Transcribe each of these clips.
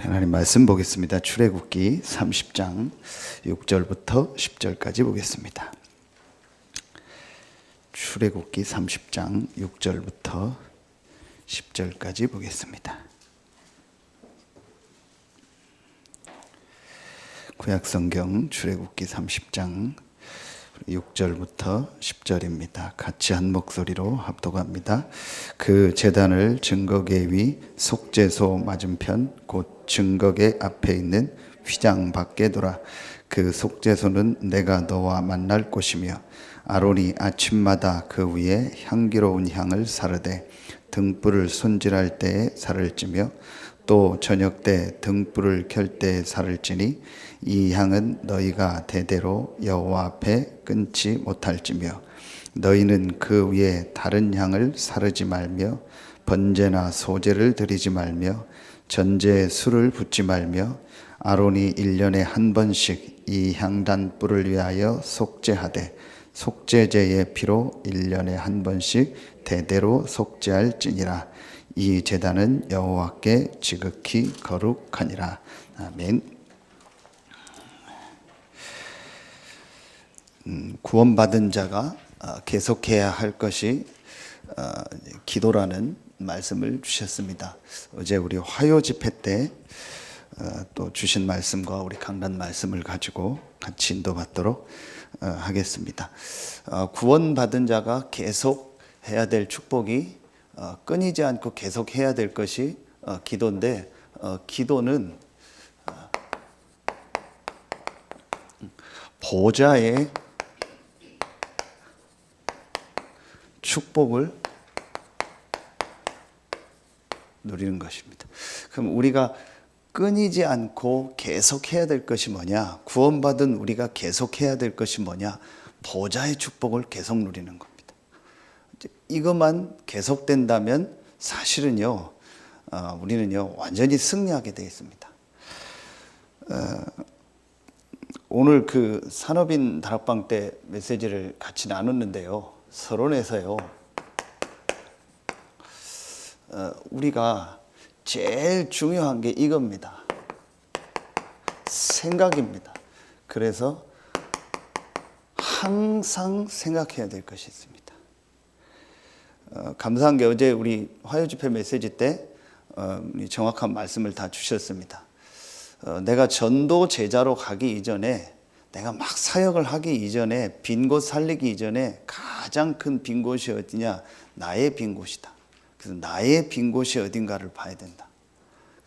하나님 말씀 보겠습니다. 출애굽기 30장 6절부터 10절까지 보겠습니다. 출애굽기 30장 6절부터 10절까지 보겠습니다. 구약성경 출애굽기 30장 6절부터 10절입니다. 같이 한 목소리로 합독합니다. 그 제단을 증거계 위 속죄소 맞은편 곧 증거계 앞에 있는 휘장 밖에 두라. 그 속죄소는 내가 너와 만날 곳이며 아론이 아침마다 그 위에 향기로운 향을 사르되 등불을 손질할 때에 살을 찌며 또 저녁 때 등불을 켤 때에 살을 찌니 이 향은 너희가 대대로 여호와 앞에 끊지 못할지며 너희는 그 위에 다른 향을 사르지 말며 번제나 소제를 드리지 말며 전제에 술을 붓지 말며 아론이 1년에 한 번씩 이 향단불을 위하여 속죄하되 속죄제의 피로 1년에 한 번씩 대대로 속죄할지니라. 이 제단은 여호와께 지극히 거룩하니라. 아멘. 구원받은 자가 계속해야 할 것이 기도라는 말씀을 주셨습니다. 어제 우리 화요 집회 때 또 주신 말씀과 우리 강단 말씀을 가지고 같이 인도받도록 하겠습니다. 구원받은 자가 계속 해야 될 축복이 끊이지 않고 계속 해야 될 것이 기도인데 기도는 보좌의 축복을 누리는 것입니다. 그럼 우리가 끊이지 않고 계속 해야 될 것이 뭐냐? 구원받은 우리가 계속 해야 될 것이 뭐냐? 보좌의 축복을 계속 누리는 겁니다. 이것만 계속된다면 사실은요, 우리는요 완전히 승리하게 되어 있습니다. 오늘 그 산업인 다락방 때 메시지를 같이 나눴는데요, 서론에서요, 우리가 제일 중요한 게 이겁니다. 생각입니다. 그래서 항상 생각해야 될 것이 있습니다. 감사한 게 어제 우리 화요집회 메시지 때 정확한 말씀을 다 주셨습니다. 내가 전도 제자로 가기 이전에, 내가 막 사역을 하기 이전에, 빈 곳 살리기 이전에 가장 큰 빈 곳이 어디냐? 나의 빈 곳이다. 그래서 나의 빈 곳이 어딘가를 봐야 된다.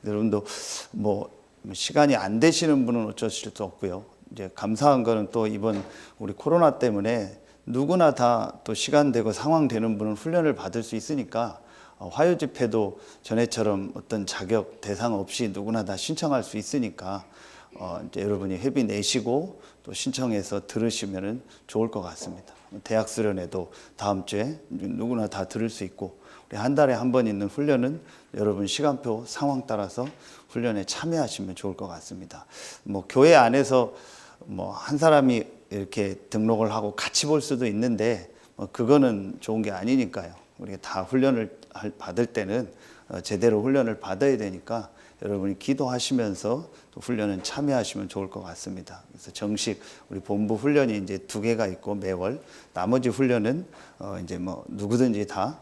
여러분도 뭐 시간이 안 되시는 분은 어쩌실 수 없고요. 이제 감사한 거는 또 이번 우리 코로나 때문에 누구나 다 또 시간 되고 상황 되는 분은 훈련을 받을 수 있으니까 화요 집회도 전에처럼 어떤 자격 대상 없이 누구나 다 신청할 수 있으니까 이제 여러분이 회비 내시고 또 신청해서 들으시면은 좋을 것 같습니다. 대학 수련회도 다음 주에 누구나 다 들을 수 있고, 우리 한 달에 한 번 있는 훈련은 여러분 시간표 상황 따라서 훈련에 참여하시면 좋을 것 같습니다. 뭐 교회 안에서 뭐 한 사람이 이렇게 등록을 하고 같이 볼 수도 있는데 그거는 좋은 게 아니니까요. 우리가 다 훈련을 받을 때는 제대로 훈련을 받아야 되니까 여러분이 기도하시면서 또 훈련은 참여하시면 좋을 것 같습니다. 그래서 정식 우리 본부 훈련이 이제 2개가 있고 매월, 나머지 훈련은 이제 뭐 누구든지 다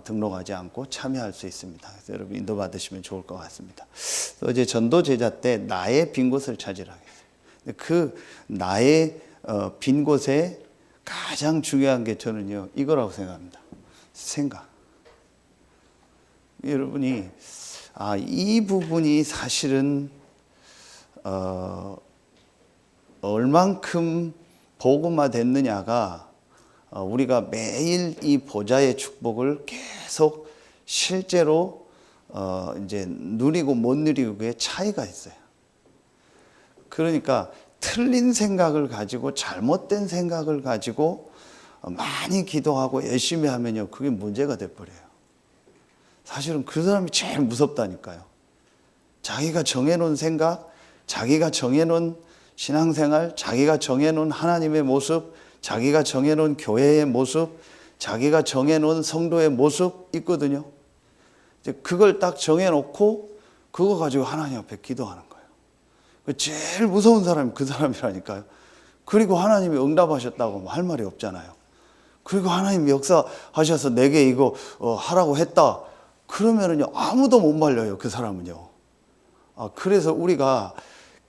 등록하지 않고 참여할 수 있습니다. 그래서 여러분 인도 받으시면 좋을 것 같습니다. 어제 전도 제자 때 나의 빈 곳을 찾으라 했어요. 그 나의 빈 곳에 가장 중요한 게 저는요 이거라고 생각합니다. 생각. 여러분이 이 부분이 사실은 얼만큼 복음화 됐느냐가 우리가 매일 이 보좌의 축복을 계속 실제로 이제 누리고 못 누리고의 차이가 있어요. 그러니까 틀린 생각을 가지고 잘못된 생각을 가지고 많이 기도하고 열심히 하면요 그게 문제가 돼버려요. 사실은 그 사람이 제일 무섭다니까요. 자기가 정해놓은 생각, 자기가 정해놓은 신앙생활, 자기가 정해놓은 하나님의 모습, 자기가 정해놓은 교회의 모습, 자기가 정해놓은 성도의 모습 있거든요. 이제 그걸 딱 정해놓고 그거 가지고 하나님 앞에 기도하는 거예요. 제일 무서운 사람이 그 사람이라니까요. 그리고 하나님이 응답하셨다고 할 말이 없잖아요. 그리고 하나님이 역사하셔서 내게 이거 하라고 했다. 그러면은요, 아무도 못 말려요, 그 사람은요. 그래서 우리가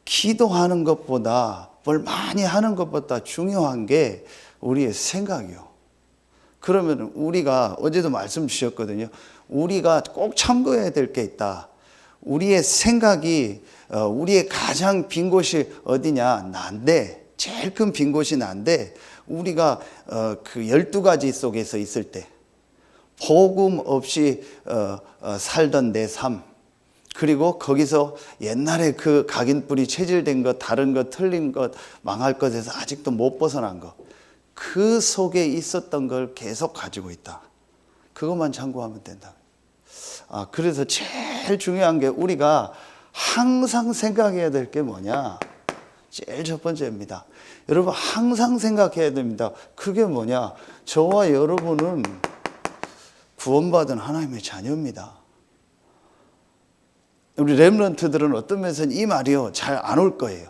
기도하는 것보다, 뭘 많이 하는 것보다 중요한 게 우리의 생각이요. 그러면 우리가, 어제도 말씀 주셨거든요. 우리가 꼭 참고해야 될 게 있다. 우리의 생각이, 우리의 가장 빈 곳이 어디냐? 난데, 제일 큰 빈 곳이 난데, 우리가 그 12가지 속에서 있을 때, 복음 없이 살던 내 삶, 그리고 거기서 옛날에 그 각인뿌리 체질된 것, 다른 것, 틀린 것, 망할 것에서 아직도 못 벗어난 것, 그 속에 있었던 걸 계속 가지고 있다. 그것만 참고하면 된다. 그래서 제일 중요한 게 우리가 항상 생각해야 될 게 뭐냐? 제일 첫 번째입니다. 여러분, 항상 생각해야 됩니다. 그게 뭐냐? 저와 여러분은 구원받은 하나님의 자녀입니다. 우리 렘넌트들은 어떤 면에서는 이 말이요, 잘 안 올 거예요.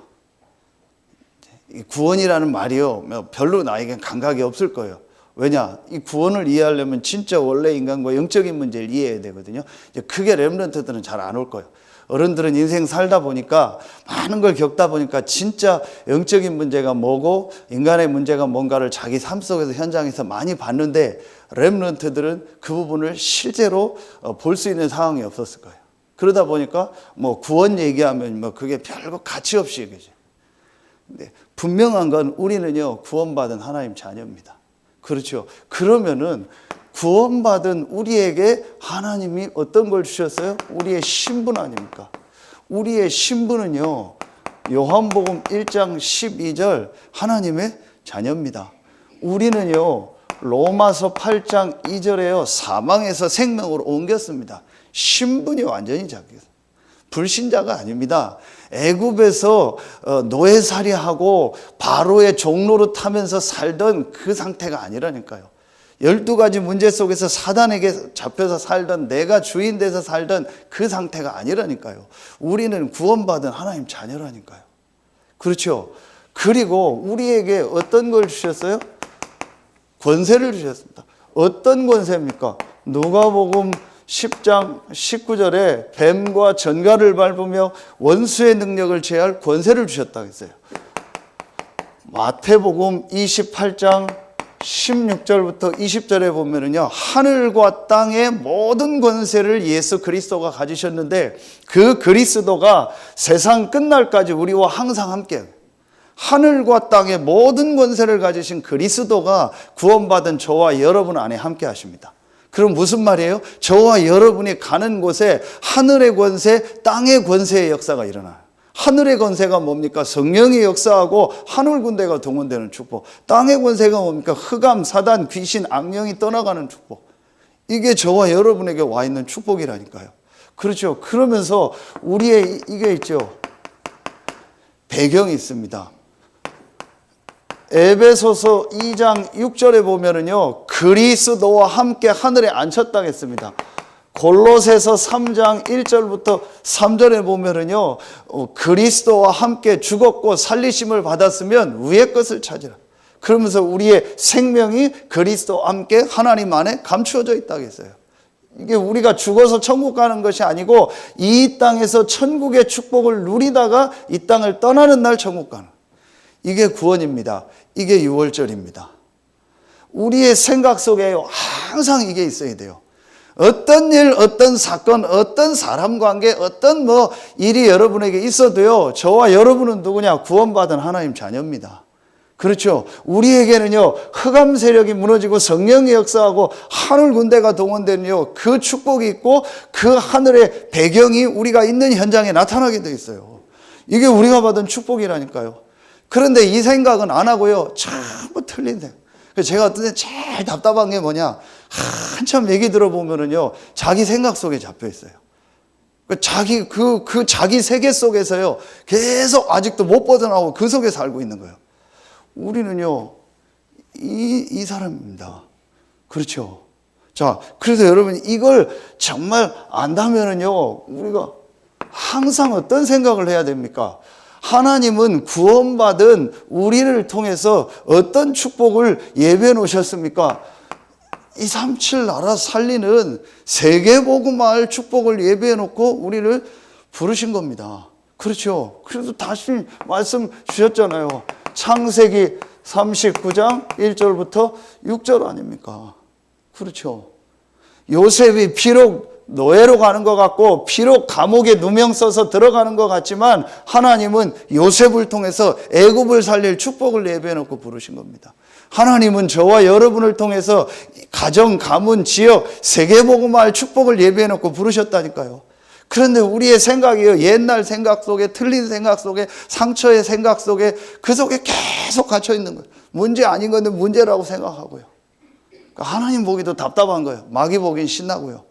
구원이라는 말이요, 별로 나에겐 감각이 없을 거예요. 왜냐? 이 구원을 이해하려면 진짜 원래 인간과 영적인 문제를 이해해야 되거든요. 그게 렘넌트들은 잘 안 올 거예요. 어른들은 인생 살다 보니까, 많은 걸 겪다 보니까 진짜 영적인 문제가 뭐고 인간의 문제가 뭔가를 자기 삶 속에서 현장에서 많이 봤는데, 렘넌트들은 그 부분을 실제로 볼 수 있는 상황이 없었을 거예요. 그러다 보니까 뭐 구원 얘기하면 뭐 그게 별거 가치 없이 얘기죠. 근데 분명한 건 우리는요, 구원받은 하나님 자녀입니다. 그렇죠. 그러면은 구원받은 우리에게 하나님이 어떤 걸 주셨어요? 우리의 신분 아닙니까? 우리의 신분은요, 요한복음 1장 12절 하나님의 자녀입니다. 우리는요, 로마서 8장 2절에요, 사망에서 생명으로 옮겼습니다. 신분이 완전히 바뀌었어요. 불신자가 아닙니다. 애굽에서 노예살이하고 바로의 종로로 타면서 살던 그 상태가 아니라니까요. 12가지 문제 속에서 사단에게 잡혀서 살던, 내가 주인 돼서 살던 그 상태가 아니라니까요. 우리는 구원받은 하나님 자녀라니까요. 그렇죠. 그리고 우리에게 어떤 걸 주셨어요? 권세를 주셨습니다. 어떤 권세입니까? 누가복음 10장 19절에 뱀과 전갈을 밟으며 원수의 능력을 제할 권세를 주셨다고 했어요. 마태복음 28장 16절부터 20절에 보면은요, 하늘과 땅의 모든 권세를 예수 그리스도가 가지셨는데, 그 그리스도가 세상 끝날까지 우리와 항상 함께해요. 하늘과 땅의 모든 권세를 가지신 그리스도가 구원받은 저와 여러분 안에 함께 하십니다. 그럼 무슨 말이에요? 저와 여러분이 가는 곳에 하늘의 권세, 땅의 권세의 역사가 일어나요. 하늘의 권세가 뭡니까? 성령의 역사하고 하늘 군대가 동원되는 축복. 땅의 권세가 뭡니까? 흑암, 사단, 귀신, 악령이 떠나가는 축복. 이게 저와 여러분에게 와 있는 축복이라니까요. 그렇죠. 그러면서 우리의 이게 있죠. 배경이 있습니다. 에베소서 2장 6절에 보면은요, 그리스도와 함께 하늘에 앉혔다 했습니다. 골로새서 3장 1절부터 3절에 보면은요, 그리스도와 함께 죽었고 살리심을 받았으면 위의 것을 찾으라. 그러면서 우리의 생명이 그리스도와 함께 하나님 안에 감추어져 있다고 했어요. 이게 우리가 죽어서 천국 가는 것이 아니고, 이 땅에서 천국의 축복을 누리다가 이 땅을 떠나는 날 천국 가는, 이게 구원입니다. 이게 유월절입니다. 우리의 생각 속에 항상 이게 있어야 돼요. 어떤 일, 어떤 사건, 어떤 사람 관계, 어떤 일이 여러분에게 있어도요, 저와 여러분은 누구냐? 구원받은 하나님 자녀입니다. 그렇죠. 우리에게는요, 흑암 세력이 무너지고 성령의 역사하고 하늘 군대가 동원되는요, 그 축복이 있고, 그 하늘의 배경이 우리가 있는 현장에 나타나게 돼 있어요. 이게 우리가 받은 축복이라니까요. 그런데 이 생각은 안 하고요, 전부 틀린 생각. 그래서 제가 어떤 때 제일 답답한 게 뭐냐, 한참 얘기 들어보면은요, 자기 생각 속에 잡혀 있어요. 자기 세계 속에서요, 계속 아직도 못 벗어나고 그 속에 살고 있는 거예요. 우리는요, 이 사람입니다. 그렇죠. 자, 그래서 여러분, 이걸 정말 안다면은요, 우리가 항상 어떤 생각을 해야 됩니까? 하나님은 구원받은 우리를 통해서 어떤 축복을 예배해 놓으셨습니까? 237 나라 살리는 세계복음화할 축복을 예배해 놓고 우리를 부르신 겁니다. 그렇죠. 그래서 다시 말씀 주셨잖아요. 창세기 39장 1절부터 6절 아닙니까? 그렇죠. 요셉이 비록 노예로 가는 것 같고 비록 감옥에 누명 써서 들어가는 것 같지만 하나님은 요셉을 통해서 애굽을 살릴 축복을 예배해 놓고 부르신 겁니다. 하나님은 저와 여러분을 통해서 가정, 가문, 지역, 세계복음화할 축복을 예배해 놓고 부르셨다니까요. 그런데 우리의 생각이요, 옛날 생각 속에, 틀린 생각 속에, 상처의 생각 속에, 그 속에 계속 갇혀 있는 거예요. 문제 아닌 건데 문제라고 생각하고요. 그러니까 하나님 보기도 답답한 거예요. 마귀 보기엔 신나고요.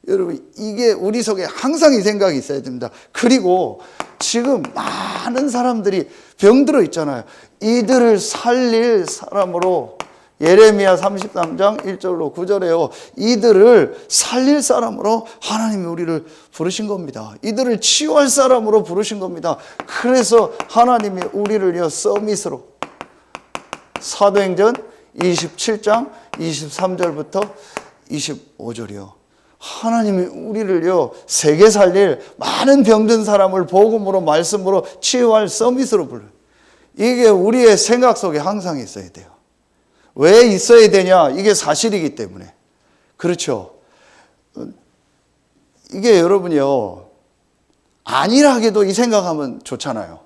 여러분, 이게 우리 속에 항상 이 생각이 있어야 됩니다. 그리고 지금 많은 사람들이 병들어 있잖아요. 이들을 살릴 사람으로, 예레미야 33장 1절로 9절에요. 이들을 살릴 사람으로 하나님이 우리를 부르신 겁니다. 이들을 치유할 사람으로 부르신 겁니다. 그래서 하나님이 우리를요, 서밋으로, 사도행전 27장 23절부터 25절이요. 하나님이 우리를요, 세계 살릴 많은 병든 사람을 복음으로, 말씀으로 치유할 서밋으로 불러요. 이게 우리의 생각 속에 항상 있어야 돼요. 왜 있어야 되냐? 이게 사실이기 때문에. 그렇죠. 이게 여러분이요, 아니라고 이 생각하면 좋잖아요.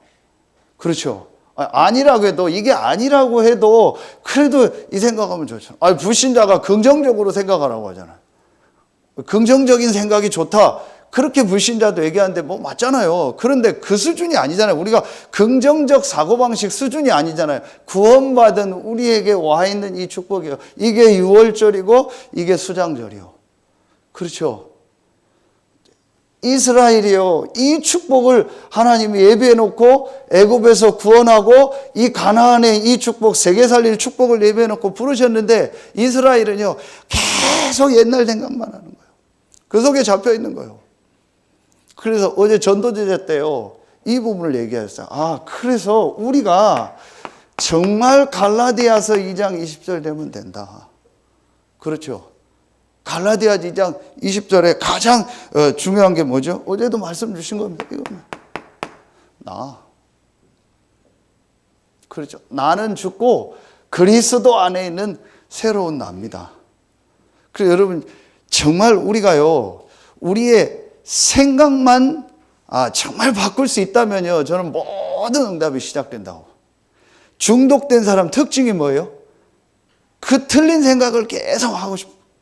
그렇죠. 아니라고 해도, 이게 아니라고 해도 그래도 이 생각하면 좋잖아요. 불신자가 긍정적으로 생각하라고 하잖아요. 긍정적인 생각이 좋다. 그렇게 불신자도 얘기하는데 뭐 맞잖아요. 그런데 그 수준이 아니잖아요. 우리가 긍정적 사고방식 수준이 아니잖아요. 구원받은 우리에게 와 있는 이 축복이요. 이게 유월절이고 이게 수장절이요. 그렇죠. 이스라엘이요, 이 축복을 하나님이 예비해 놓고 애굽에서 구원하고 이 가나안의 이 축복, 세계 살릴 축복을 예비해 놓고 부르셨는데 이스라엘은요, 계속 옛날 생각만 하는 거예요. 그 속에 잡혀 있는 거예요. 그래서 어제 전도제자 때요, 이 부분을 얘기했어요. 그래서 우리가 정말 갈라디아서 2장 20절 되면 된다. 그렇죠. 갈라디아 2장 20절에 가장 중요한 게 뭐죠? 어제도 말씀 주신 겁니다. 이거는 그렇죠. 나는 죽고 그리스도 안에 있는 새로운 나입니다. 그래서 여러분, 정말 우리가요, 우리의 생각만 정말 바꿀 수 있다면요, 저는 모든 응답이 시작된다고. 중독된 사람 특징이 뭐예요? 그 틀린 생각을 계속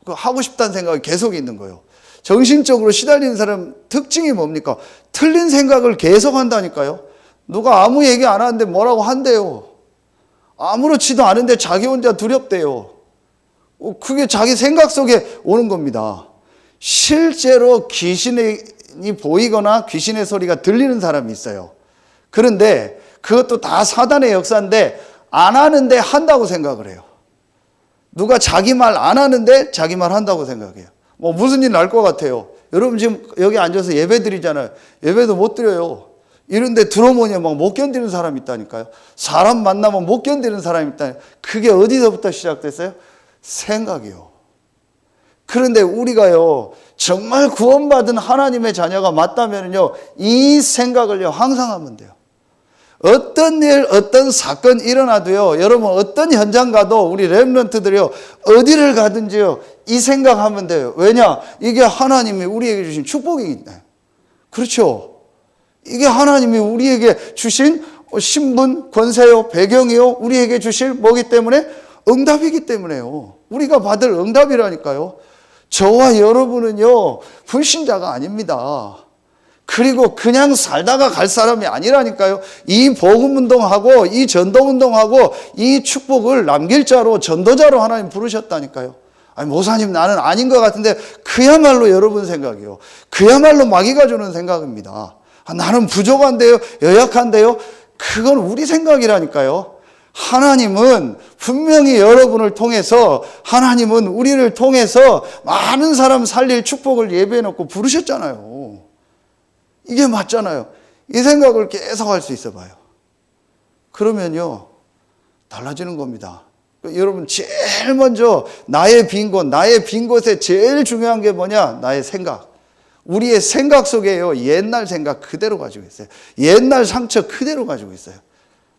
하고 싶다는 생각이 계속 있는 거예요. 정신적으로 시달리는 사람 특징이 뭡니까? 틀린 생각을 계속 한다니까요. 누가 아무 얘기 안 하는데 뭐라고 한대요. 아무렇지도 않은데 자기 혼자 두렵대요. 그게 자기 생각 속에 오는 겁니다. 실제로 귀신이 보이거나 귀신의 소리가 들리는 사람이 있어요. 그런데 그것도 다 사단의 역사인데 안 하는데 한다고 생각을 해요. 누가 자기 말 안 하는데 자기 말 한다고 생각해요. 무슨 일 날 것 같아요. 여러분 지금 여기 앉아서 예배 드리잖아요. 예배도 못 드려요. 이런데 들어오면 막 못 견디는 사람이 있다니까요. 사람 만나면 못 견디는 사람이 있다니까요. 그게 어디서부터 시작됐어요? 생각이요. 그런데 우리가요, 정말 구원받은 하나님의 자녀가 맞다면요, 이 생각을요, 항상 하면 돼요. 어떤 일, 어떤 사건 일어나도요, 여러분 어떤 현장 가도 우리 렘넌트들이요, 어디를 가든지요, 이 생각하면 돼요. 왜냐? 이게 하나님이 우리에게 주신 축복이기 때문에. 그렇죠. 이게 하나님이 우리에게 주신 신분, 권세요, 배경이요, 우리에게 주실 뭐기 때문에? 응답이기 때문에요. 우리가 받을 응답이라니까요. 저와 여러분은요, 불신자가 아닙니다. 그리고 그냥 살다가 갈 사람이 아니라니까요. 이 복음운동하고 이 전도운동하고 이 축복을 남길 자로, 전도자로 하나님 부르셨다니까요. 목사님 나는 아닌 것 같은데, 그야말로 여러분 생각이요. 그야말로 마귀가 주는 생각입니다. 나는 부족한데요, 연약한데요. 그건 우리 생각이라니까요. 하나님은 분명히 여러분을 통해서, 하나님은 우리를 통해서 많은 사람 살릴 축복을 예배해 놓고 부르셨잖아요. 이게 맞잖아요. 이 생각을 계속 할 수 있어 봐요. 그러면요, 달라지는 겁니다. 여러분, 제일 먼저 나의 빈 곳에 제일 중요한 게 뭐냐? 나의 생각. 우리의 생각 속에요, 옛날 생각 그대로 가지고 있어요. 옛날 상처 그대로 가지고 있어요.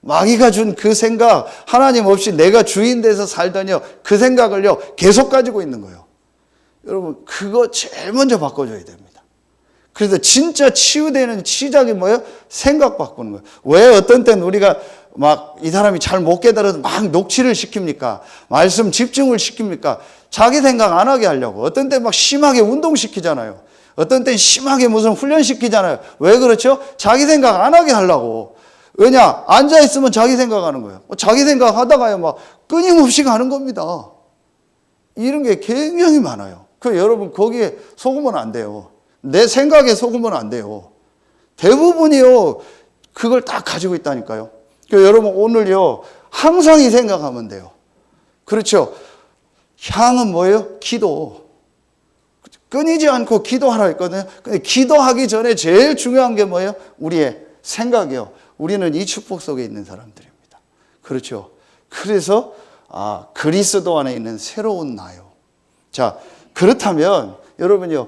마귀가 준 그 생각, 하나님 없이 내가 주인 돼서 살더니요, 그 생각을요, 계속 가지고 있는 거예요. 여러분, 그거 제일 먼저 바꿔줘야 됩니다. 그래서 진짜 치유되는 시작이 뭐예요? 생각 바꾸는 거예요. 왜 어떤 때는 우리가 막 이 사람이 잘 못 깨달아서 막 녹취를 시킵니까? 말씀 집중을 시킵니까? 자기 생각 안 하게 하려고. 어떤 때 막 심하게 운동시키잖아요. 어떤 땐 심하게 무슨 훈련시키잖아요. 왜 그렇죠? 자기 생각 안 하게 하려고. 왜냐? 앉아있으면 자기 생각하는 거예요. 자기 생각하다가요, 막 끊임없이 가는 겁니다. 이런 게 굉장히 많아요. 여러분, 거기에 속으면 안 돼요. 내 생각에 속으면 안 돼요. 대부분이요, 그걸 딱 가지고 있다니까요. 여러분, 오늘요, 항상 이 생각하면 돼요. 그렇죠? 향은 뭐예요? 기도. 끊이지 않고 기도하라 했거든요. 근데 기도하기 전에 제일 중요한 게 뭐예요? 우리의 생각이요. 우리는 이 축복 속에 있는 사람들입니다. 그렇죠? 그래서 그리스도 안에 있는 새로운 나요. 자, 그렇다면 여러분요,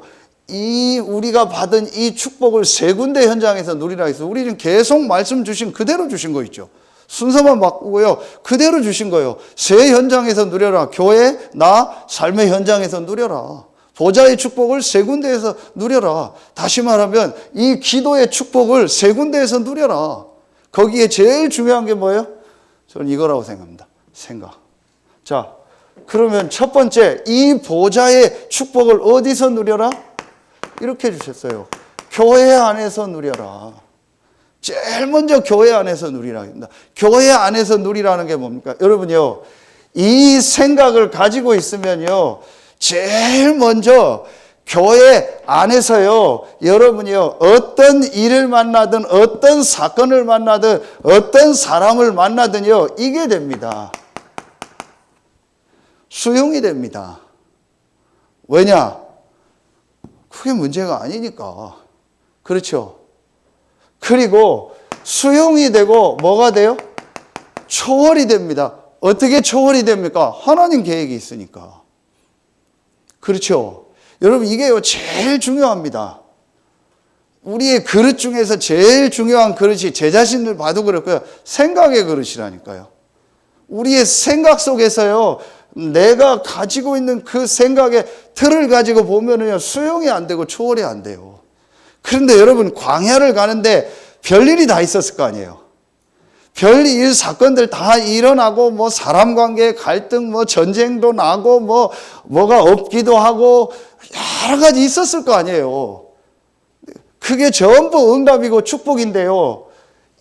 이 우리가 받은 이 축복을 세 군데 현장에서 누리라 해서 우리는 계속 말씀 주신 그대로 주신 거 있죠. 순서만 바꾸고요, 그대로 주신 거예요. 세 현장에서 누려라. 교회, 나, 삶의 현장에서 누려라. 보좌의 축복을 세 군데에서 누려라. 다시 말하면 이 기도의 축복을 세 군데에서 누려라. 거기에 제일 중요한 게 뭐예요? 저는 이거라고 생각합니다. 생각. 자, 그러면 첫 번째, 이 보좌의 축복을 어디서 누려라? 이렇게 주셨어요. 교회 안에서 누려라. 제일 먼저 교회 안에서 누리라 합니다. 교회 안에서 누리라는 게 뭡니까? 여러분요, 이 생각을 가지고 있으면요, 제일 먼저 교회 안에서요, 여러분이요, 어떤 일을 만나든, 어떤 사건을 만나든, 어떤 사람을 만나든요, 이게 됩니다. 수용이 됩니다. 왜냐? 그게 문제가 아니니까. 그렇죠? 그리고 수용이 되고 뭐가 돼요? 초월이 됩니다. 어떻게 초월이 됩니까? 하나님 계획이 있으니까. 그렇죠? 여러분, 이게요, 제일 중요합니다. 우리의 그릇 중에서 제일 중요한 그릇이 제 자신을 봐도 그렇고요, 생각의 그릇이라니까요. 우리의 생각 속에서요, 내가 가지고 있는 그 생각의 틀을 가지고 보면은요, 수용이 안 되고 초월이 안 돼요. 그런데 여러분, 광야를 가는데 별일이 다 있었을 거 아니에요. 별일 사건들 다 일어나고, 뭐 사람 관계 갈등, 뭐 전쟁도 나고, 뭐가 없기도 하고 여러 가지 있었을 거 아니에요. 그게 전부 응답이고 축복인데요,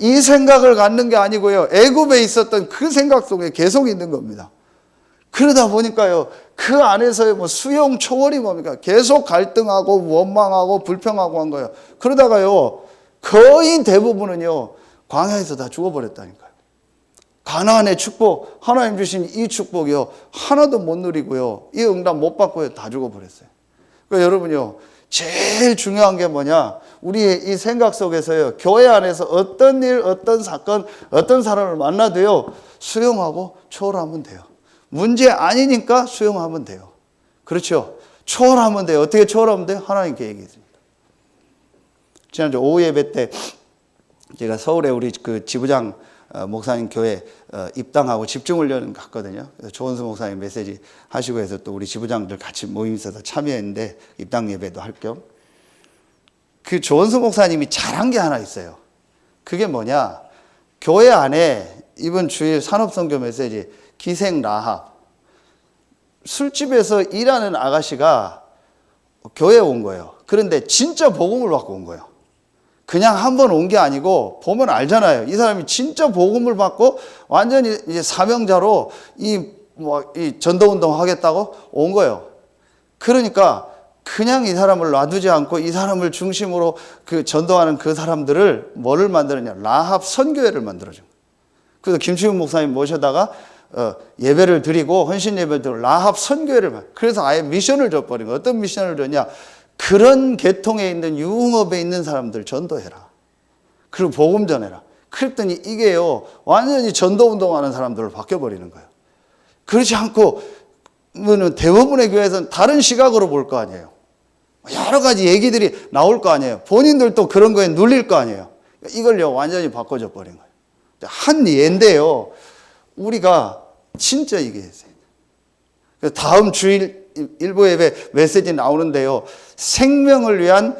이 생각을 갖는 게 아니고요, 애굽에 있었던 그 생각 속에 계속 있는 겁니다. 그러다 보니까요, 그 안에서의 뭐 수용 초월이 뭡니까? 계속 갈등하고 원망하고 불평하고 한 거예요. 그러다가요, 거의 대부분은요, 광야에서 다 죽어버렸다니까요. 가나안의 축복, 하나님 주신 이 축복이요, 하나도 못 누리고요, 이 응답 못 받고요, 다 죽어버렸어요. 그러니까 여러분요, 제일 중요한 게 뭐냐? 우리의 이 생각 속에서요, 교회 안에서 어떤 일, 어떤 사건, 어떤 사람을 만나도요, 수용하고 초월하면 돼요. 문제 아니니까 수용하면 돼요. 그렇죠? 초월하면 돼요. 어떻게 초월하면 돼요? 하나님 계획이 있습니다. 지난주 오후 예배 때 제가 서울에 우리 그 지부장 목사님 교회 입당하고 집중훈련 갔거든요. 그래서 조원수 목사님 메시지 하시고 해서 또 우리 지부장들 같이 모임 있어서 참여했는데, 입당 예배도 할 겸. 그 조원수 목사님이 잘한 게 하나 있어요. 그게 뭐냐? 교회 안에 이번 주일 산업선교 메시지 기생 라합, 술집에서 일하는 아가씨가 교회에 온 거예요. 그런데 진짜 복음을 받고 온 거예요. 그냥 한 번 온 게 아니고, 보면 알잖아요. 이 사람이 진짜 복음을 받고 완전히 이제 사명자로 이 전도운동 하겠다고 온 거예요. 그러니까 그냥 이 사람을 놔두지 않고 이 사람을 중심으로 그 전도하는 그 사람들을 뭐를 만들었냐? 라합 선교회를 만들어준 거예요. 그래서 김치훈 목사님 모셔다가 예배를 드리고 헌신 예배를 드리고 라합 선교회를, 그래서 아예 미션을 줘버린 거예요. 어떤 미션을 줬냐? 그런 계통에 있는 유흥업에 있는 사람들 전도해라. 그리고 복음 전해라. 그랬더니 이게요, 완전히 전도 운동하는 사람들로 바뀌어버리는 거예요. 그렇지 않고, 대부분의 교회에서는 다른 시각으로 볼 거 아니에요. 여러 가지 얘기들이 나올 거 아니에요. 본인들도 그런 거에 눌릴 거 아니에요. 이걸요, 완전히 바꿔줘 버린 거예요. 한 예인데요, 우리가 진짜 이게 있어요. 다음 주일 일부 예배 메시지 나오는데요, 생명을 위한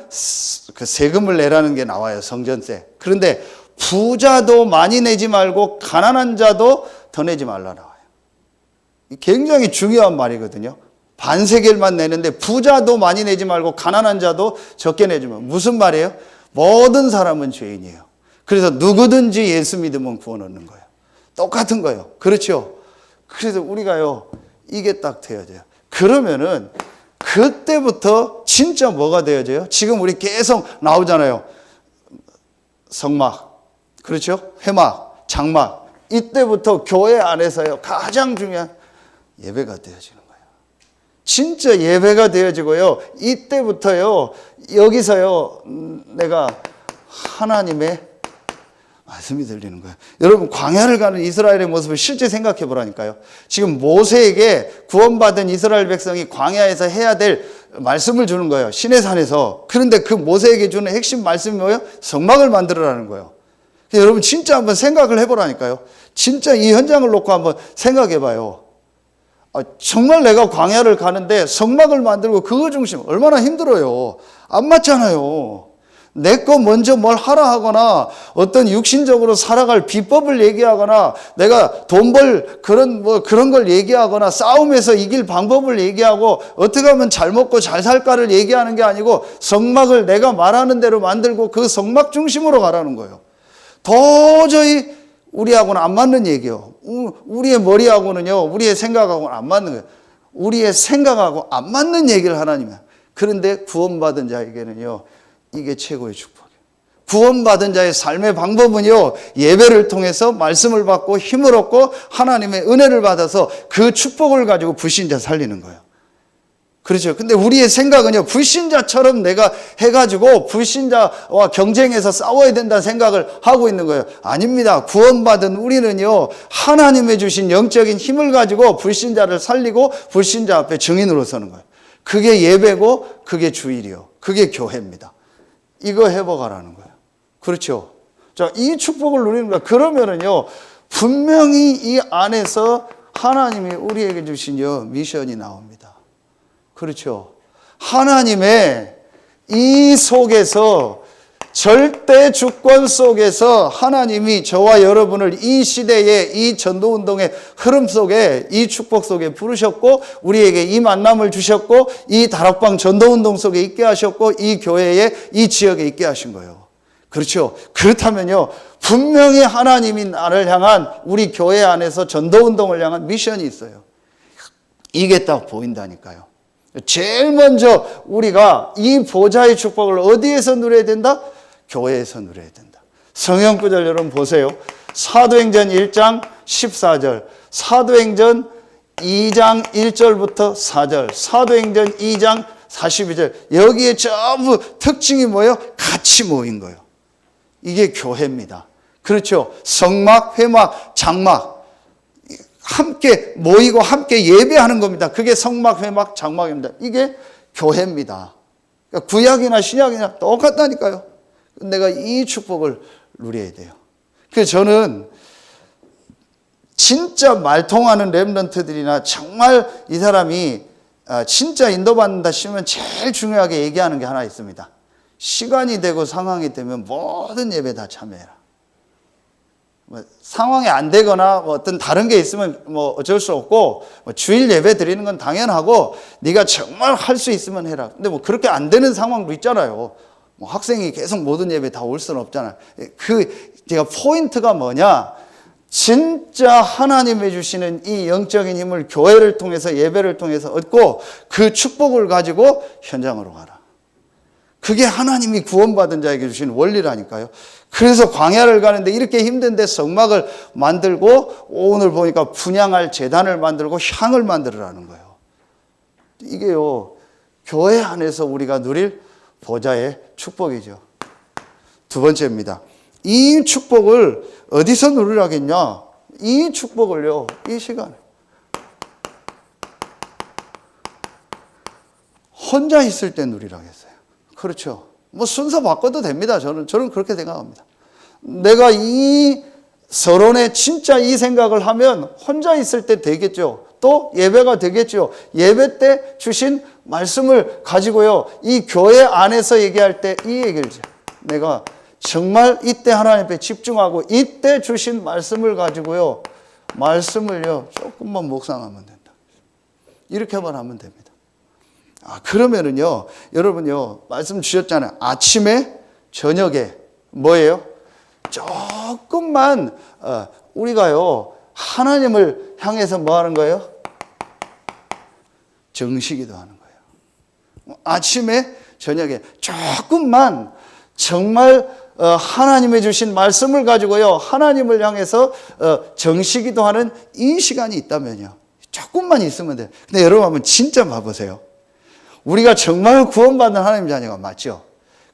그 세금을 내라는 게 나와요, 성전세. 그런데 부자도 많이 내지 말고 가난한 자도 더 내지 말라 나와요. 굉장히 중요한 말이거든요. 반세겔만 내는데 부자도 많이 내지 말고 가난한 자도 적게 내주면 무슨 말이에요? 모든 사람은 죄인이에요. 그래서 누구든지 예수 믿으면 구원 얻는 거예요. 똑같은 거예요. 그렇죠? 그래서 우리가요, 이게 딱 되어져요. 그러면은 그때부터 진짜 뭐가 되어져요? 지금 우리 계속 나오잖아요. 성막, 그렇죠? 회막, 장막. 이때부터 교회 안에서요, 가장 중요한 예배가 되어지는 거예요. 진짜 예배가 되어지고요, 이때부터요, 여기서요, 내가 하나님의 말씀이 들리는 거예요. 여러분, 광야를 가는 이스라엘의 모습을 실제 생각해 보라니까요. 지금 모세에게 구원받은 이스라엘 백성이 광야에서 해야 될 말씀을 주는 거예요. 시내산에서. 그런데 그 모세에게 주는 핵심 말씀이 뭐예요? 성막을 만들어라는 거예요. 여러분, 진짜 한번 생각을 해보라니까요. 진짜 이 현장을 놓고 한번 생각해 봐요. 정말 내가 광야를 가는데 성막을 만들고 그거 중심, 얼마나 힘들어요. 안 맞잖아요. 내 거 먼저 뭘 하라 하거나 어떤 육신적으로 살아갈 비법을 얘기하거나 내가 돈 벌 그런 걸 얘기하거나 싸움에서 이길 방법을 얘기하고 어떻게 하면 잘 먹고 잘 살까를 얘기하는 게 아니고 성막을 내가 말하는 대로 만들고 그 성막 중심으로 가라는 거예요. 도저히 우리하고는 안 맞는 얘기예요. 우리의 머리하고는요, 우리의 생각하고는 안 맞는 거예요. 우리의 생각하고 안 맞는 얘기를 하나님이야. 그런데 구원받은 자에게는요, 이게 최고의 축복이에요. 구원받은 자의 삶의 방법은요, 예배를 통해서 말씀을 받고 힘을 얻고 하나님의 은혜를 받아서 그 축복을 가지고 불신자 살리는 거예요. 그렇죠. 근데 우리의 생각은요, 불신자처럼 내가 해가지고 불신자와 경쟁해서 싸워야 된다는 생각을 하고 있는 거예요. 아닙니다. 구원받은 우리는요, 하나님의 주신 영적인 힘을 가지고 불신자를 살리고 불신자 앞에 증인으로 서는 거예요. 그게 예배고, 그게 주일이요. 그게 교회입니다. 이거 해보가라는 거예요. 그렇죠. 자, 이 축복을 누리는 거야. 그러면은요, 분명히 이 안에서 하나님이 우리에게 주신 미션이 나옵니다. 그렇죠. 하나님의 이 속에서, 절대 주권 속에서 하나님이 저와 여러분을 이 시대의 이 전도운동의 흐름 속에, 이 축복 속에 부르셨고, 우리에게 이 만남을 주셨고, 이 다락방 전도운동 속에 있게 하셨고, 이 교회에, 이 지역에 있게 하신 거예요. 그렇죠. 그렇다면요, 분명히 하나님이 나를 향한, 우리 교회 안에서 전도운동을 향한 미션이 있어요. 이게 딱 보인다니까요. 제일 먼저 우리가 이 보좌의 축복을 어디에서 누려야 된다? 교회에서 누려야 된다. 성경 구절 여러분 보세요. 사도행전 1장 14절, 사도행전 2장 1절부터 4절, 사도행전 2장 42절. 여기에 전부 특징이 뭐예요? 같이 모인 거예요. 이게 교회입니다. 그렇죠. 성막, 회막, 장막 함께 모이고 함께 예배하는 겁니다. 그게 성막, 회막, 장막입니다. 이게 교회입니다. 그러니까 구약이나 신약이나 똑같다니까요. 내가 이 축복을 누려야 돼요. 그래서 저는 진짜 말통하는 렘넌트들이나 정말 이 사람이 진짜 인도받는다 싶으면 제일 중요하게 얘기하는 게 하나 있습니다. 시간이 되고 상황이 되면 모든 예배 다 참여해라. 상황이 안 되거나 어떤 다른 게 있으면 어쩔 수 없고, 주일 예배 드리는 건 당연하고 네가 정말 할 수 있으면 해라. 근데 그렇게 안 되는 상황도 있잖아요. 학생이 계속 모든 예배 다 올 수는 없잖아요. 제가 포인트가 뭐냐? 진짜 하나님이 주시는 이 영적인 힘을 교회를 통해서, 예배를 통해서 얻고 그 축복을 가지고 현장으로 가라. 그게 하나님이 구원받은 자에게 주신 원리라니까요. 그래서 광야를 가는데 이렇게 힘든데 성막을 만들고, 오늘 보니까 분향할 제단을 만들고 향을 만들으라는 거예요. 이게요, 교회 안에서 우리가 누릴 보좌의 축복이죠. 두 번째입니다. 이 축복을 어디서 누리라겠냐? 이 축복을요, 이 시간에. 혼자 있을 때 누리라겠어요. 그렇죠. 뭐 순서 바꿔도 됩니다. 저는 그렇게 생각합니다. 내가 이 서론에 진짜 이 생각을 하면 혼자 있을 때 되겠죠. 또 예배가 되겠죠. 예배 때 주신 말씀을 가지고요, 이 교회 안에서 얘기할 때 이 얘기를 내가 정말 이때 하나님 앞에 집중하고 이때 주신 말씀을 가지고요, 말씀을요 조금만 묵상하면 된다. 이렇게만 하면 됩니다. 그러면은요, 여러분요, 말씀 주셨잖아요. 아침에, 저녁에, 뭐예요? 조금만, 우리가요, 하나님을 향해서 뭐 하는 거예요? 정시기도 하는 거예요. 아침에, 저녁에, 조금만, 정말, 하나님의 주신 말씀을 가지고요, 하나님을 향해서, 정시기도 하는 이 시간이 있다면요. 조금만 있으면 돼요. 근데 여러분 한번 진짜 봐보세요. 우리가 정말 구원받는 하나님 자녀가 맞죠?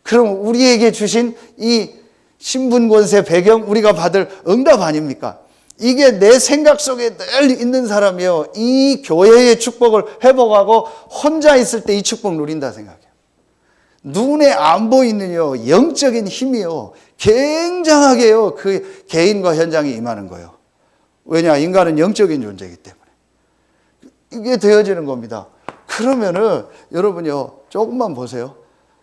그럼 우리에게 주신 이 신분, 권세, 배경, 우리가 받을 응답 아닙니까? 이게 내 생각 속에 늘 있는 사람이요, 이 교회의 축복을 회복하고 혼자 있을 때 이 축복 누린다 생각해요. 눈에 안 보이는 영적인 힘이요, 굉장하게요, 그 개인과 현장에 임하는 거예요. 왜냐? 인간은 영적인 존재이기 때문에. 이게 되어지는 겁니다. 그러면은 여러분요, 조금만 보세요.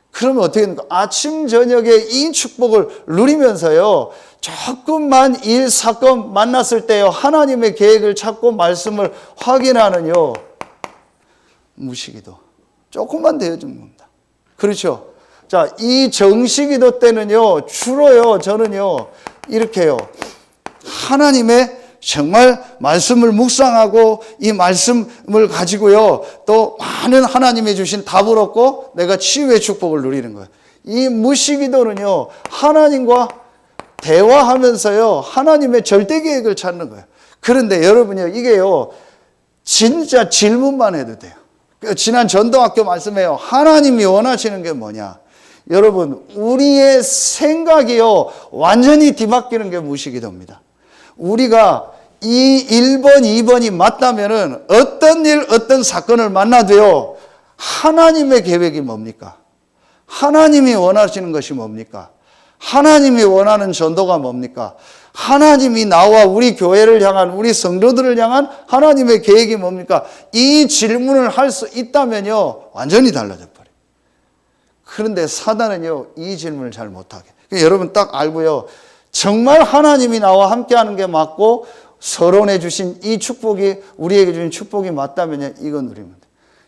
그러면 어떻게 됩니까? 아침 저녁에 이 축복을 누리면서요, 조금만 일 사건 만났을 때요, 하나님의 계획을 찾고 말씀을 확인하는요, 무시기도 조금만 되어주는 겁니다. 그렇죠? 자, 이 정시기도 때는요, 주로요, 저는요, 이렇게요, 하나님의 정말 말씀을 묵상하고 이 말씀을 가지고요, 또 많은 하나님이 주신 답을 얻고 내가 치유의 축복을 누리는 거예요. 이 무시기도는요, 하나님과 대화하면서요, 하나님의 절대 계획을 찾는 거예요. 그런데 여러분요, 이게요, 진짜 질문만 해도 돼요. 지난 전도학교 말씀에요, 하나님이 원하시는 게 뭐냐? 여러분, 우리의 생각이요, 완전히 뒤바뀌는 게 무시기도입니다. 우리가 이 1번, 2번이 맞다면은 어떤 일, 어떤 사건을 만나도요, 하나님의 계획이 뭡니까? 하나님이 원하시는 것이 뭡니까? 하나님이 원하는 전도가 뭡니까? 하나님이 나와 우리 교회를 향한, 우리 성도들을 향한 하나님의 계획이 뭡니까? 이 질문을 할 수 있다면요, 완전히 달라져 버려요. 그런데 사단은요, 이 질문을 잘 못하게. 여러분 딱 알고요, 정말 하나님이 나와 함께하는 게 맞고 서론해 주신 이 축복이, 우리에게 주신 축복이 맞다면 이거 누리면 돼.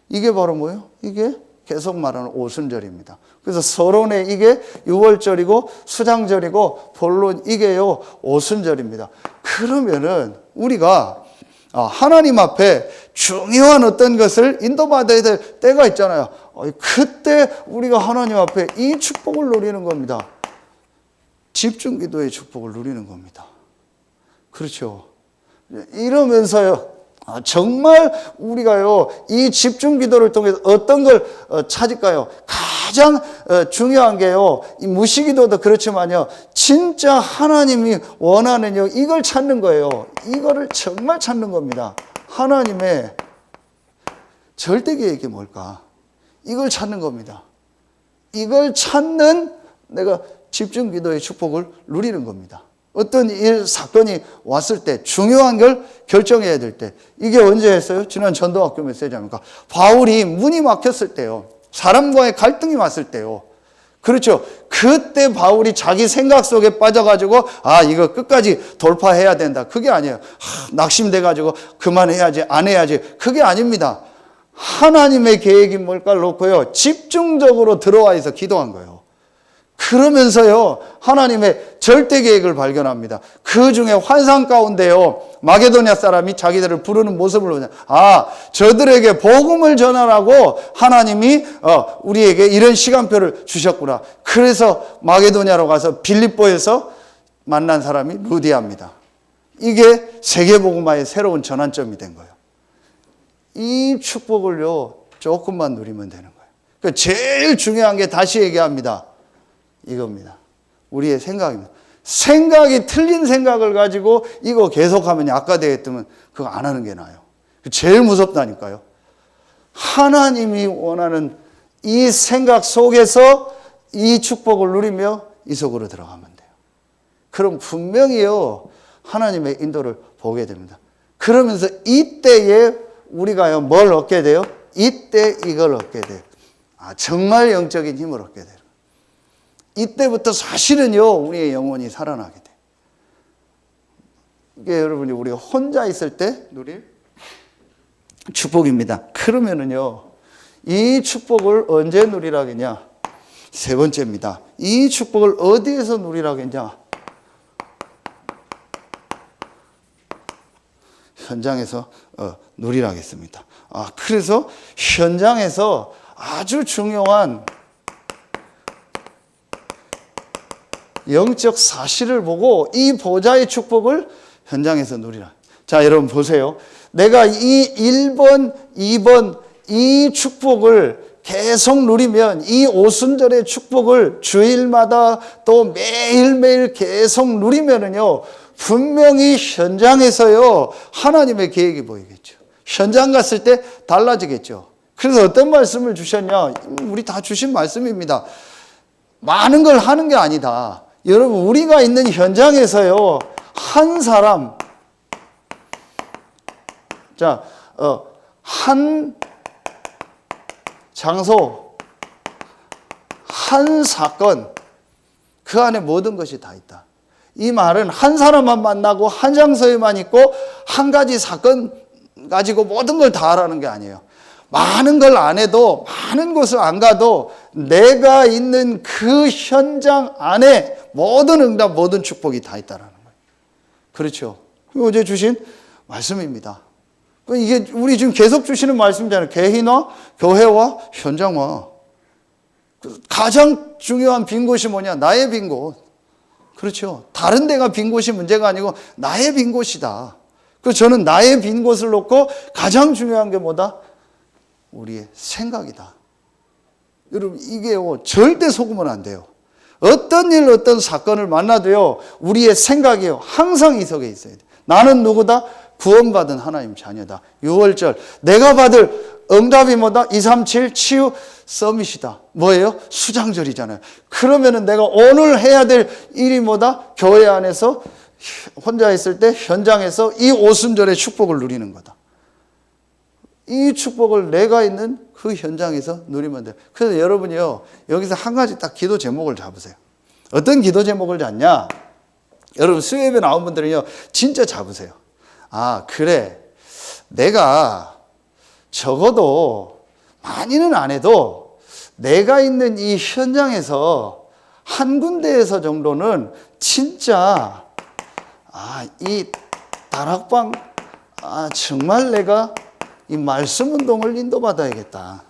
이게 바로 뭐예요? 이게 계속 말하는 오순절입니다. 그래서 서론에 이게 6월절이고 수장절이고 본론 이게요, 오순절입니다. 그러면은 우리가 하나님 앞에 중요한 어떤 것을 인도받아야 될 때가 있잖아요. 그때 우리가 하나님 앞에 이 축복을 누리는 겁니다. 집중 기도의 축복을 누리는 겁니다. 그렇죠. 이러면서요, 정말 우리가요, 이 집중 기도를 통해서 어떤 걸 찾을까요? 가장 중요한 게요, 이 무시 기도도 그렇지만요, 진짜 하나님이 원하는요, 이걸 찾는 거예요. 이거를 정말 찾는 겁니다. 하나님의 절대 계획이 뭘까? 이걸 찾는 겁니다. 이걸 찾는 내가 집중 기도의 축복을 누리는 겁니다. 어떤 일, 사건이 왔을 때, 중요한 걸 결정해야 될 때, 이게 언제 했어요? 지난 전도학교 메시지 아닙니까? 바울이 문이 막혔을 때요. 사람과의 갈등이 왔을 때요. 그렇죠. 그때 바울이 자기 생각 속에 빠져가지고, 이거 끝까지 돌파해야 된다. 그게 아니에요. 낙심돼가지고, 그만해야지, 안 해야지. 그게 아닙니다. 하나님의 계획이 뭘까를 놓고요, 집중적으로 들어와 있어 기도한 거예요. 그러면서요, 하나님의 절대 계획을 발견합니다. 그 중에 환상 가운데요, 마게도냐 사람이 자기들을 부르는 모습을 보냐. 저들에게 복음을 전하라고 하나님이 우리에게 이런 시간표를 주셨구나. 그래서 마게도냐로 가서 빌립보에서 만난 사람이 루디아입니다. 이게 세계복음화의 새로운 전환점이 된 거예요. 이 축복을요, 조금만 누리면 되는 거예요. 그러니까 제일 중요한 게 다시 얘기합니다. 이겁니다. 우리의 생각입니다. 생각이 틀린 생각을 가지고 이거 계속하면 아까 되겠다면 그거 안 하는 게 나아요. 제일 무섭다니까요. 하나님이 원하는 이 생각 속에서 이 축복을 누리며 이 속으로 들어가면 돼요. 그럼 분명히요 하나님의 인도를 보게 됩니다. 그러면서 이때에 우리가요 뭘 얻게 돼요? 이때 이걸 얻게 돼요. 정말 영적인 힘을 얻게 돼요. 이때부터 사실은요 우리의 영혼이 살아나게 돼요. 이게 여러분이 우리가 혼자 있을 때 누릴 축복입니다. 그러면은요 이 축복을 언제 누리라겠냐? 세 번째입니다. 이 축복을 어디에서 누리라겠냐? 현장에서 누리라겠습니다. 그래서 현장에서 아주 중요한 영적 사실을 보고 이 보좌의 축복을 현장에서 누리라. 자, 여러분 보세요. 내가 이 1번, 2번 이 축복을 계속 누리면 이 오순절의 축복을 주일마다 또 매일매일 계속 누리면은요 분명히 현장에서요 하나님의 계획이 보이겠죠. 현장 갔을 때 달라지겠죠. 그래서 어떤 말씀을 주셨냐? 우리 다 주신 말씀입니다. 많은 걸 하는 게 아니다. 여러분 우리가 있는 현장에서요 한 사람 한 장소 한 사건 그 안에 모든 것이 다 있다. 이 말은 한 사람만 만나고 한 장소에만 있고 한 가지 사건 가지고 모든 걸 다 하라는 게 아니에요. 많은 걸 안 해도 많은 곳을 안 가도 내가 있는 그 현장 안에 모든 응답 모든 축복이 다 있다라는 거예요. 그렇죠. 어제 주신 말씀입니다. 이게 우리 지금 계속 주시는 말씀이잖아요. 개인화, 교회와 현장화. 가장 중요한 빈 곳이 뭐냐? 나의 빈 곳. 그렇죠. 다른 데가 빈 곳이 문제가 아니고 나의 빈 곳이다. 그래서 저는 나의 빈 곳을 놓고 가장 중요한 게 뭐다? 우리의 생각이다. 여러분 이게요 절대 속으면 안 돼요. 어떤 일 어떤 사건을 만나도요 우리의 생각이요 항상 이 속에 있어야 돼요. 나는 누구다? 구원받은 하나님 자녀다. 6월절 내가 받을 응답이 뭐다? 237 치유 서밋이다. 뭐예요? 수장절이잖아요. 그러면은 내가 오늘 해야 될 일이 뭐다? 교회 안에서 혼자 있을 때 현장에서 이 오순절의 축복을 누리는 거다. 이 축복을 내가 있는 그 현장에서 누리면 돼요. 그래서 여러분이요 여기서 한 가지 딱 기도 제목을 잡으세요. 어떤 기도 제목을 잡냐? 여러분 수요예배 나온 분들은요 진짜 잡으세요. 그래 내가 적어도 많이는 안 해도 내가 있는 이 현장에서 한 군데에서 정도는 진짜 이 다락방 정말 내가 이 말씀 운동을 인도받아야겠다.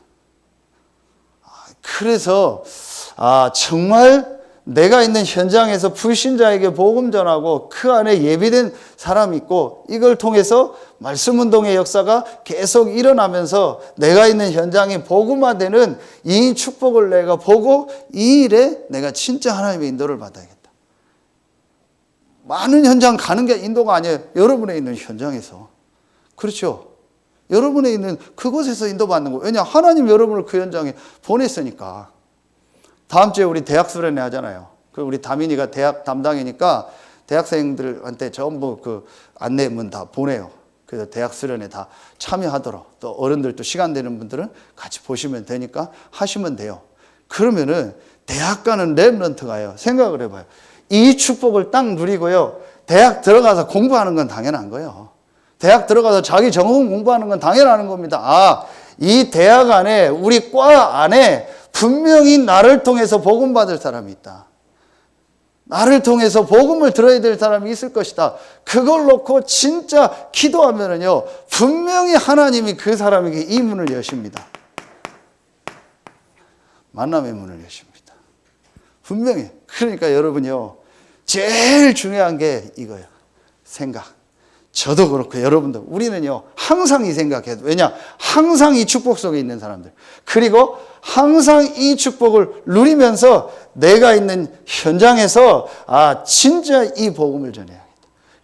그래서 정말 내가 있는 현장에서 불신자에게 복음 전하고 그 안에 예비된 사람이 있고 이걸 통해서 말씀 운동의 역사가 계속 일어나면서 내가 있는 현장이 복음화되는 이 축복을 내가 보고 이 일에 내가 진짜 하나님의 인도를 받아야겠다. 많은 현장 가는 게 인도가 아니에요. 여러분의 있는 현장에서. 그렇죠. 여러분의 있는 그곳에서 인도받는 거예요. 왜냐 하나님 여러분을 그 현장에 보냈으니까. 다음 주에 우리 대학 수련회 하잖아요. 그 우리 다민이가 대학 담당이니까 대학생들한테 전부 그 안내문 다 보내요. 그래서 대학 수련회 다 참여하도록 또 어른들도 시간 되는 분들은 같이 보시면 되니까 하시면 돼요. 그러면은 대학 가는 렘넌트가요. 생각을 해봐요. 이 축복을 딱 누리고요. 대학 들어가서 공부하는 건 당연한 거예요. 대학 들어가서 자기 전공 공부하는 건 당연한 겁니다. 이 대학 안에 우리 과 안에 분명히 나를 통해서 복음 받을 사람이 있다. 나를 통해서 복음을 들어야 될 사람이 있을 것이다. 그걸 놓고 진짜 기도하면은요, 분명히 하나님이 그 사람에게 이 문을 여십니다. 만남의 문을 여십니다. 분명히. 그러니까 여러분요, 제일 중요한 게 이거예요. 생각. 저도 그렇고 여러분도 우리는요 항상 이 생각해요. 왜냐? 항상 이 축복 속에 있는 사람들, 그리고 항상 이 축복을 누리면서 내가 있는 현장에서 진짜 이 복음을 전해야겠다.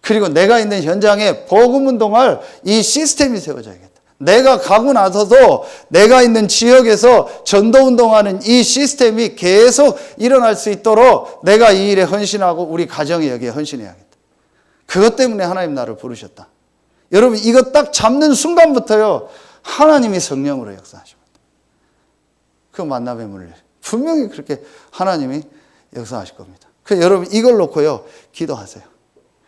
그리고 내가 있는 현장에 복음 운동할 이 시스템이 세워져야겠다. 내가 가고 나서도 내가 있는 지역에서 전도 운동하는 이 시스템이 계속 일어날 수 있도록 내가 이 일에 헌신하고 우리 가정이 여기에 헌신해야겠다. 그것 때문에 하나님 나를 부르셨다. 여러분 이거 딱 잡는 순간부터요 하나님이 성령으로 역사하십니다. 그 만남의 문을 분명히 그렇게 하나님이 역사하실 겁니다. 그래서 여러분 이걸 놓고요 기도하세요.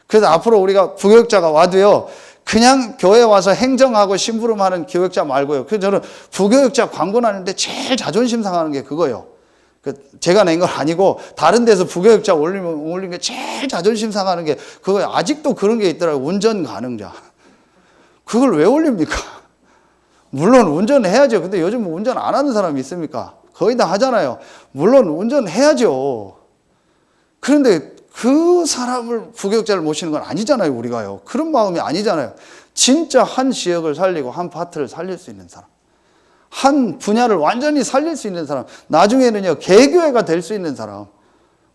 그래서 앞으로 우리가 부교육자가 와도요 그냥 교회 와서 행정하고 심부름하는 교육자 말고요. 그래서 저는 부교육자 광고 나는데 제일 자존심 상하는 게 그거예요. 제가 낸 건 아니고 다른 데서 부교육자 올린 게 제일 자존심 상하는 게 그거예요. 아직도 그런 게 있더라고요. 운전 가능자. 그걸 왜 올립니까? 물론 운전해야죠. 근데 요즘 운전 안 하는 사람이 있습니까? 거의 다 하잖아요. 물론 운전해야죠. 그런데 그 사람을 부교육자를 모시는 건 아니잖아요. 우리가요. 그런 마음이 아니잖아요. 진짜 한 지역을 살리고 한 파트를 살릴 수 있는 사람, 한 분야를 완전히 살릴 수 있는 사람, 나중에는요 개교회가 될 수 있는 사람,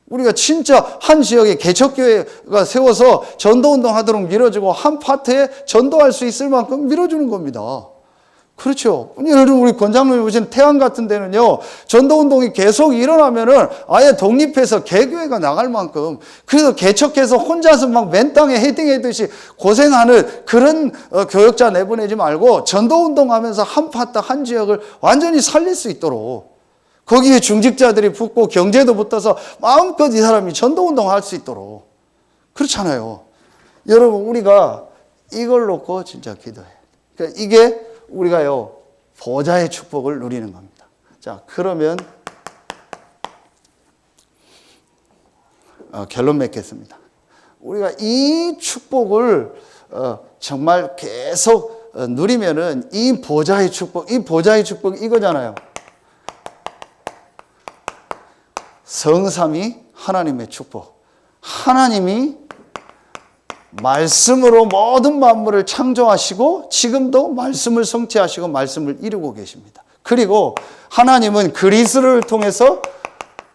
우리가 진짜 한 지역에 개척교회가 세워서 전도운동 하도록 밀어주고 한 파트에 전도할 수 있을 만큼 밀어주는 겁니다. 그렇죠. 예를 들어 우리 권장로님 보신 태안 같은 데는요 전도운동이 계속 일어나면은 아예 독립해서 개교회가 나갈 만큼, 그래서 개척해서 혼자서 막 맨 땅에 헤딩하듯이 고생하는 그런 교역자 내보내지 말고 전도운동하면서 한 파트 한 지역을 완전히 살릴 수 있도록 거기에 중직자들이 붙고 경제도 붙어서 마음껏 이 사람이 전도운동할 수 있도록. 그렇잖아요. 여러분 우리가 이걸 놓고 진짜 기도해요. 그러니까 이게 우리가요 보좌의 축복을 누리는 겁니다. 자, 그러면 결론 맺겠습니다. 우리가 이 축복을 정말 계속 누리면은 이 보좌의 축복 이거잖아요. 성삼위 하나님의 축복. 하나님이 말씀으로 모든 만물을 창조하시고 지금도 말씀을 성취하시고 말씀을 이루고 계십니다. 그리고 하나님은 그리스도를 통해서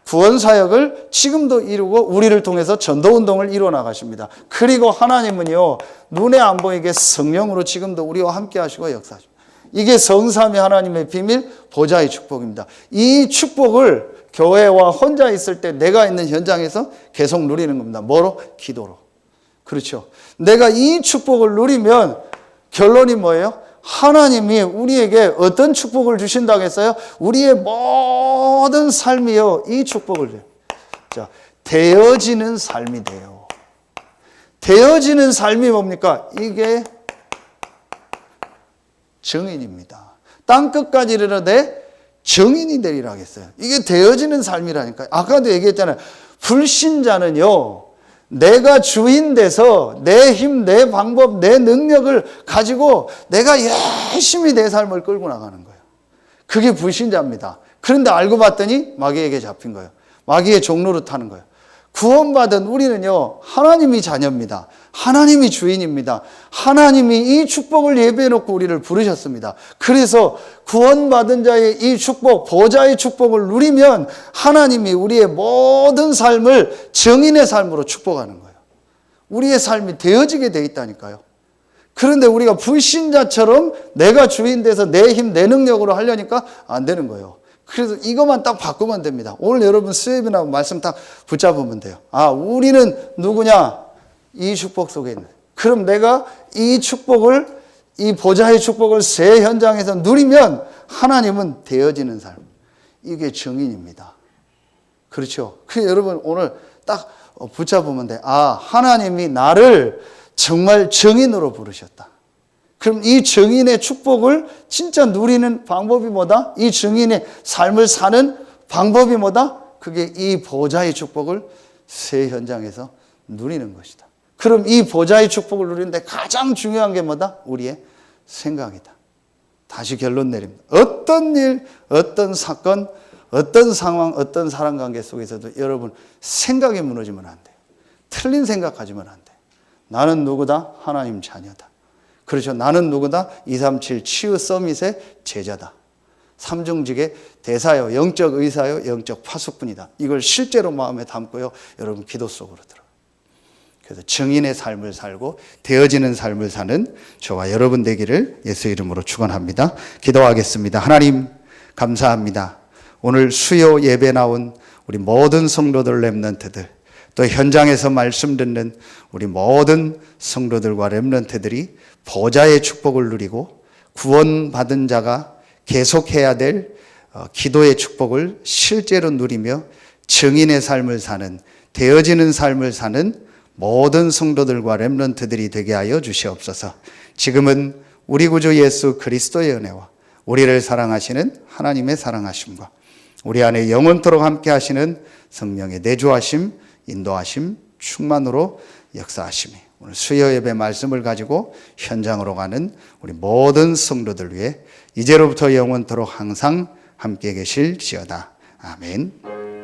구원사역을 지금도 이루고 우리를 통해서 전도운동을 이루어 나가십니다. 그리고 하나님은요 눈에 안 보이게 성령으로 지금도 우리와 함께 하시고 역사하십니다. 이게 성삼위 하나님의 비밀, 보좌의 축복입니다. 이 축복을 교회와 혼자 있을 때 내가 있는 현장에서 계속 누리는 겁니다. 뭐로? 기도로. 그렇죠. 내가 이 축복을 누리면 결론이 뭐예요? 하나님이 우리에게 어떤 축복을 주신다고 했어요? 우리의 모든 삶이요 이 축복을 줘요. 자, 되어지는 삶이 돼요. 되어지는 삶이 뭡니까? 이게 정인입니다. 땅끝까지 이르러되 정인이 되리라 했어요. 이게 되어지는 삶이라니까요. 아까도 얘기했잖아요. 불신자는요 내가 주인 돼서 내 힘, 내 방법, 내 능력을 가지고 내가 열심히 내 삶을 끌고 나가는 거예요. 그게 불신자입니다. 그런데 알고 봤더니 마귀에게 잡힌 거예요. 마귀의 종로를 타는 거예요. 구원받은 우리는요 하나님이 자녀입니다. 하나님이 주인입니다. 하나님이 이 축복을 예배해 놓고 우리를 부르셨습니다. 그래서 구원받은 자의 이 축복, 보좌의 축복을 누리면 하나님이 우리의 모든 삶을 정인의 삶으로 축복하는 거예요. 우리의 삶이 되어지게 돼 있다니까요. 그런데 우리가 불신자처럼 내가 주인 돼서 내 힘, 내 능력으로 하려니까 안 되는 거예요. 그래서 이것만 딱 바꾸면 됩니다. 오늘 여러분 수요일이나 말씀 딱 붙잡으면 돼요. 우리는 누구냐? 이 축복 속에 있는. 그럼 내가 이 축복을, 이 보좌의 축복을 새 현장에서 누리면 하나님은 되어지는 삶. 이게 정인입니다. 그렇죠. 그래서 여러분 오늘 딱 붙잡으면 돼. 하나님이 나를 정말 정인으로 부르셨다. 그럼 이 정인의 축복을 진짜 누리는 방법이 뭐다? 이 정인의 삶을 사는 방법이 뭐다? 그게 이 보좌의 축복을 새 현장에서 누리는 것이다. 그럼 이 보좌의 축복을 누리는데 가장 중요한 게 뭐다? 우리의 생각이다. 다시 결론 내립니다. 어떤 일, 어떤 사건, 어떤 상황, 어떤 사람 관계 속에서도 여러분 생각이 무너지면 안 돼요. 틀린 생각 가지면 안 돼요. 나는 누구다? 하나님 자녀다. 그렇죠. 나는 누구다? 237 치유 서밋의 제자다. 삼중직의 대사요, 영적 의사요, 영적 파수꾼이다. 이걸 실제로 마음에 담고요, 여러분 기도 속으로 들어요. 그래서 증인의 삶을 살고 되어지는 삶을 사는 저와 여러분 되기를 예수 이름으로 축원합니다. 기도하겠습니다. 하나님 감사합니다. 오늘 수요 예배 나온 우리 모든 성도들 렘넌트들, 또 현장에서 말씀 듣는 우리 모든 성도들과 렘넌트들이 보좌의 축복을 누리고 구원받은 자가 계속해야 될 기도의 축복을 실제로 누리며 증인의 삶을 사는, 되어지는 삶을 사는 모든 성도들과 렘넌트들이 되게 하여 주시옵소서. 지금은 우리 구주 예수 그리스도의 은혜와 우리를 사랑하시는 하나님의 사랑하심과 우리 안에 영원토록 함께 하시는 성령의 내주하심, 인도하심, 충만으로 역사하심이 오늘 수요 예배 말씀을 가지고 현장으로 가는 우리 모든 성도들 위해 이제로부터 영원토록 항상 함께 계실지어다. 아멘.